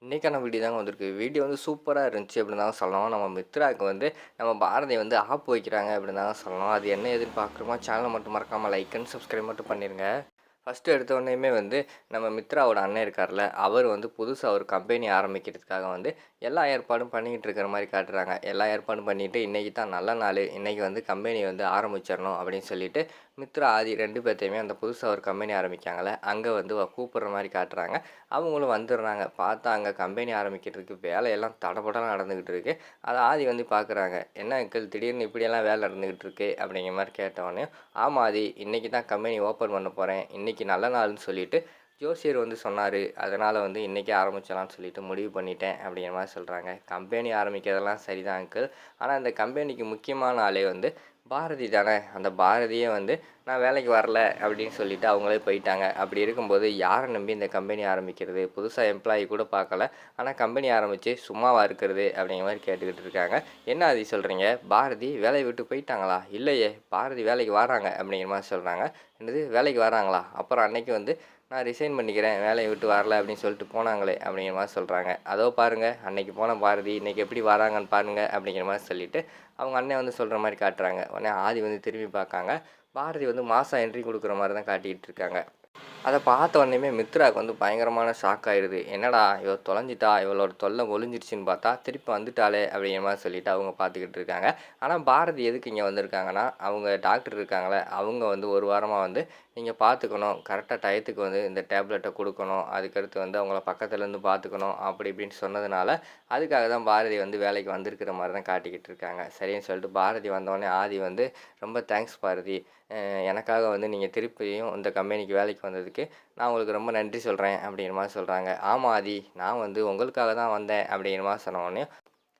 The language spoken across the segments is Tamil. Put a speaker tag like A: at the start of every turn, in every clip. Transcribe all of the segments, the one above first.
A: இன்னைக்கான வீடியோ தாங்க வந்திருக்கு. வீடியோ வந்து சூப்பரா இருந்துச்சு அப்படின்னு தாங்க சொல்லணும். நம்ம மித்ராவுக்கு வந்து நம்ம பாரதி வந்து ஆப்பு வைக்கிறாங்க அப்படின்னு தாங்க சொல்லணும். அது என்ன ஏதுன்னு பார்க்குறோமா, சேனலை மட்டும் மறக்காமல் லைக் அண்ட் சப்ஸ்கிரைப் மட்டும் பண்ணிடுங்க. ஃபஸ்ட்டு எடுத்தோடனேயுமே வந்து நம்ம மித்ராவோட அண்ணன் இருக்கார்ல, அவர் வந்து புதுசாக ஒரு கம்பெனி ஆரம்பிக்கிறதுக்காக வந்து எல்லா ஏற்பாடும் பண்ணிக்கிட்டு இருக்கிற மாதிரி காட்டுறாங்க. எல்லா ஏற்பாடும் பண்ணிவிட்டு இன்றைக்கி தான் நல்ல நாள், இன்றைக்கி வந்து கம்பெனி வந்து ஆரம்பிச்சிடணும் அப்படின்னு சொல்லிட்டு மித்ரா, ஆதி 2 பேர்த்தையுமே அந்த புதுசாக ஒரு கம்பெனி ஆரம்பிக்காங்களே அங்கே வந்து கூப்பிட்ற மாதிரி காட்டுறாங்க. அவங்களும் வந்துடுறாங்க. பார்த்தா அங்கே கம்பெனி ஆரம்பிக்கிறதுக்கு வேலையெல்லாம் தடபடலாம் நடந்துக்கிட்டு இருக்குது. அதை ஆதி வந்து பார்க்குறாங்க. என்ன அங்கிள் திடீர்னு இப்படியெல்லாம் வேலை நடந்துக்கிட்டு இருக்கு அப்படிங்கிற மாதிரி கேட்டவொடனே, ஆமாம் ஆதி, இன்றைக்கி தான் கம்பெனி ஓப்பன் பண்ண போகிறேன், இன்றைக்கி நல்ல நாள்னு சொல்லிட்டு ஜோசியர் வந்து சொன்னார், அதனால் வந்து இன்றைக்கே ஆரம்பிச்சலான்னு சொல்லிட்டு முடிவு பண்ணிட்டேன் அப்படிங்கிற மாதிரி சொல்கிறாங்க. கம்பெனி ஆரம்பிக்கிறதெல்லாம் சரிதான் அங்கிள், ஆனால் இந்த கம்பெனிக்கு முக்கியமான ஆளே வந்து பாரதி தானே. அந்த பாரதியே வந்து நான் வேலைக்கு வரல அப்படின்னு சொல்லிட்டு அவங்களே போயிட்டாங்க. அப்படி இருக்கும்போது யாரை நம்பி இந்த கம்பெனி ஆரம்பிக்கிறது? புதுசாக எம்ப்ளாயி கூட பார்க்கல, ஆனால் கம்பெனி ஆரம்பித்து சும்மாவா இருக்கிறது அப்படிங்கிற மாதிரி கேட்டுக்கிட்டு இருக்காங்க. என்ன ஆதி சொல்கிறீங்க? பாரதி வேலையை விட்டு போயிட்டாங்களா? இல்லையே, பாரதி வேலைக்கு வராங்க அப்படிங்கிற மாதிரி சொல்கிறாங்க. என்னது, வேலைக்கு வராங்களா? அப்புறம் அன்னைக்கு வந்து நான் ரிசைன் பண்ணிக்கிறேன், வேலையை விட்டு வரல அப்படின்னு சொல்லிட்டு போனாங்களே அப்படிங்கிற மாதிரி சொல்கிறாங்க. அதோ பாருங்கள், அன்னைக்கு போன பாரதி இன்றைக்கி எப்படி வராங்கன்னு பாருங்கள் அப்படிங்கிற மாதிரி சொல்லிவிட்டு அவங்க அண்ணன் வந்து சொல்கிற மாதிரி காட்டுறாங்க. உடனே ஆதி வந்து திரும்பி பார்க்காங்க. பாரதி வந்து மாதம் என்ட்ரி கொடுக்குற மாதிரி தான் காட்டிகிட்டு இருக்காங்க. அதை பார்த்த உடனேயுமே மித்ராவுக்கு வந்து பயங்கரமான ஷாக் ஆயிடுது. என்னடா இவ தொலைஞ்சிட்டா, இவளோட தொல்லை ஒழிஞ்சிருச்சுன்னு பார்த்தா திருப்பி வந்துட்டாளே அப்படிங்கிற மாதிரி சொல்லிட்டு அவங்க பார்த்துக்கிட்டு இருக்காங்க. ஆனால் பாரதி எதுக்கு இங்கே வந்திருக்காங்கன்னா, அவங்க டாக்டர் இருக்காங்களே அவங்க வந்து ஒரு வாரமாக வந்து நீங்கள் பார்த்துக்கணும், கரெக்டாக டயத்துக்கு வந்து இந்த டேப்லெட்டை கொடுக்கணும், அதுக்கடுத்து வந்து அவங்கள பக்கத்துலேருந்து பார்த்துக்கணும் அப்படி இப்படின்னு சொன்னதுனால அதுக்காக தான் பாரதி வந்து வேலைக்கு வந்திருக்கிற மாதிரி தான் காட்டிக்கிட்டு இருக்காங்க. சரின்னு சொல்லிட்டு பாரதி வந்தோடனே ஆதி வந்து ரொம்ப தேங்க்ஸ் பாரதி, எனக்காக வந்து நீங்கள் திருப்பியும் இந்த கம்பெனிக்கு வேலைக்கு வந்ததுக்கு நான் உங்களுக்கு ரொம்ப நன்றி சொல்கிறேன் அப்படிங்கிற மாதிரி சொல்கிறாங்க. ஆமாம் ஆதி, நான் வந்து உங்களுக்காக தான் வந்தேன் அப்படிங்கிற மாதிரி சொன்ன உடனே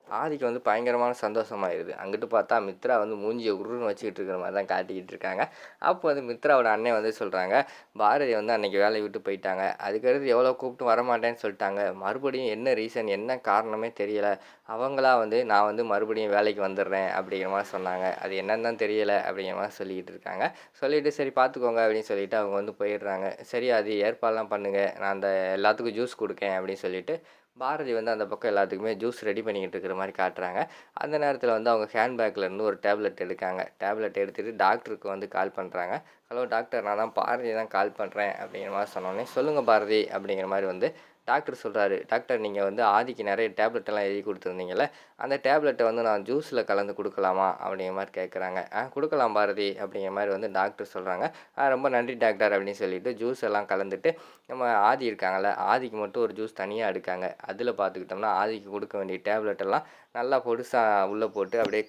A: ஆதிக்கு வந்து பயங்கரமான சந்தோஷமாயிருது. அங்கிட்டு பார்த்தா மித்ரா வந்து மூஞ்சியை உருன்னு வச்சுக்கிட்டு இருக்கிற மாதிரி தான் காட்டிக்கிட்டு இருக்காங்க. அப்போ வந்து மித்ராவோட அண்ணன் வந்து சொல்கிறாங்க, பாரதி வந்து அன்றைக்கி வேலையை விட்டு போயிட்டாங்க, அதுக்கடுத்து எவ்வளோ கூப்பிட்டு வரமாட்டேன்னு சொல்லிட்டாங்க, மறுபடியும் என்ன ரீசன் என்ன காரணமே தெரியலை, அவங்களா வந்து நான் வந்து மறுபடியும் வேலைக்கு வந்துடுறேன் அப்படிங்கிற மாதிரி சொன்னாங்க, அது என்னன்னு தான் தெரியலை அப்படிங்கிற மாதிரி சொல்லிக்கிட்டு இருக்காங்க. சொல்லிவிட்டு சரி பார்த்துக்கோங்க அப்படின்னு சொல்லிவிட்டு அவங்க வந்து போயிடுறாங்க. சரி அது ஏற்பாடெல்லாம் பண்ணுங்கள், நான் அந்த எல்லாத்துக்கும் ஜூஸ் கொடுக்கேன் அப்படின்னு சொல்லிவிட்டு பாரதி வந்து அந்த பக்கம் எல்லாத்துக்குமே ஜூஸ் ரெடி பண்ணிக்கிட்டு இருக்கிற மாதிரி காட்டுறாங்க. அந்த நேரத்தில் வந்து அவங்க ஹேண்ட்பேக்லேருந்து ஒரு டேப்லெட் எடுக்காங்க. டேப்லெட் எடுத்துகிட்டு டாக்டருக்கு வந்து கால் பண்ணுறாங்க. ஹலோ டாக்டர், நான் தான் பாரதி தான் கால் பண்ணுறேன் அப்படிங்கிற மாதிரி சொன்னோடனே, சொல்லுங்கள் பாரதி அப்படிங்கிற மாதிரி வந்து டாக்டர் சொல்கிறாரு. டாக்டர், நீங்கள் வந்து ஆதிக்கு நிறைய டேப்லெட்டெல்லாம் எழுதி கொடுத்துருந்தீங்கல்ல, அந்த டேப்லெட்டை வந்து நான் ஜூஸில் கலந்து கொடுக்கலாமா அப்படிங்கிற மாதிரி கேட்குறாங்க. கொடுக்கலாம் பாரதி அப்படிங்கிற மாதிரி வந்து டாக்டர் சொல்கிறாங்க. ரொம்ப நன்றி டாக்டர் அப்படின்னு சொல்லிட்டு ஜூஸ் எல்லாம் கலந்துட்டு நம்ம ஆதி இருக்காங்கள்ல, ஆதிக்கு மட்டும் ஒரு ஜூஸ் தனியாக எடுக்காங்க. அதில் பார்த்துக்கிட்டோம்னா ஆதிக்கு கொடுக்க வேண்டிய டேப்லெட்டெல்லாம் நல்லா பொடுசாக உள்ளே போட்டு அப்படியே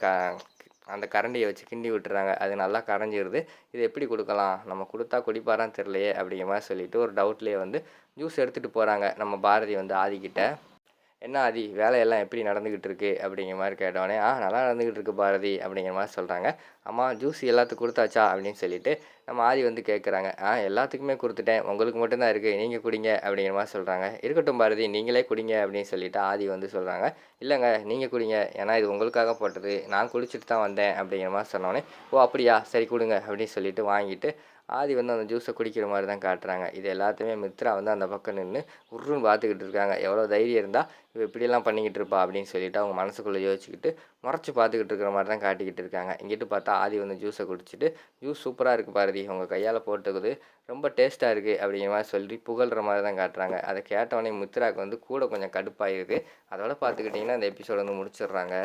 A: அந்த கரண்டியை வச்சு கிண்டி விட்டுறாங்க. அது நல்லா கரைஞ்சிருது. இது எப்படி கொடுக்கலாம், நம்ம கொடுத்தா குடிப்பாரான்னு தெரியலையே அப்படிங்கிற மாதிரி சொல்லிவிட்டு ஒரு டவுட்லேயே வந்து ஜூஸ் எடுத்துகிட்டு போகிறாங்க நம்ம பாரதி வந்து ஆதிக்கிட்ட. என்ன ஆதி, வேலையெல்லாம் எப்படி நடந்துக்கிட்டு இருக்கு அப்படிங்கிற மாதிரி கேட்டோடனே, நல்லா நடந்துக்கிட்டு இருக்கு பாரதி அப்படிங்கிற மாதிரி சொல்கிறாங்க. ஆமாம், ஜூஸ் எல்லாத்துக்கும் கொடுத்தாச்சா அப்படின்னு சொல்லிட்டு நம்ம ஆதி வந்து கேட்குறாங்க. எல்லாத்துக்குமே கொடுத்துட்டேன், உங்களுக்கு மட்டும்தான் இருக்குது, நீங்கள் குடிங்க அப்படிங்கிற மாதிரி சொல்கிறாங்க. இருக்கட்டும் பாரதி, நீங்களே குடிங்க அப்படின்னு சொல்லிட்டு ஆதி வந்து சொல்கிறாங்க. இல்லைங்க, நீங்கள் குடிங்க, ஏன்னா இது உங்களுக்காக போட்டது, நான் குடிச்சிட்டு தான் வந்தேன் அப்படிங்கிற மாதிரி சொன்னோடனே, ஓ அப்படியா, சரி கொடுங்க அப்படின்னு சொல்லிட்டு வாங்கிட்டு ஆதி வந்து அந்த ஜூஸை குடிக்கிற மாதிரி தான் காட்டுறாங்க. இது எல்லாத்தையுமே மித்ரா வந்து அந்த பக்கம் நின்று உருன்னு பார்த்துக்கிட்டு இருக்காங்க. எவ்வளோ தைரியம் இருந்தால் இவ இப்படியெல்லாம் பண்ணிக்கிட்டு இருப்பா அப்படின்னு சொல்லிட்டு அவங்க மனசுக்குள்ளே யோசிச்சுக்கிட்டு முறைச்சி பார்த்துக்கிட்டு இருக்கிற மாதிரி தான் காட்டிக்கிட்டு இருக்காங்க. இங்கிட்டு பார்த்தா ஆதி வந்து ஜூஸை குடிச்சிட்டு, ஜூஸ் சூப்பராக இருக்குது பாரதி, உங்கள் கையால் போட்டுக்குது, ரொம்ப டேஸ்ட்டாக இருக்குது அப்படிங்கிற மாதிரி சொல்லி புகழ்கிற மாதிரி தான் காட்டுறாங்க. அதை கேட்டவொடனே மித்ராவுக்கு வந்து கூட கொஞ்சம் கடுப்பாயிருது. அதோட பார்த்துக்கிட்டிங்கன்னா இந்த எபிசோட் வந்து முடிச்சிடுறாங்க.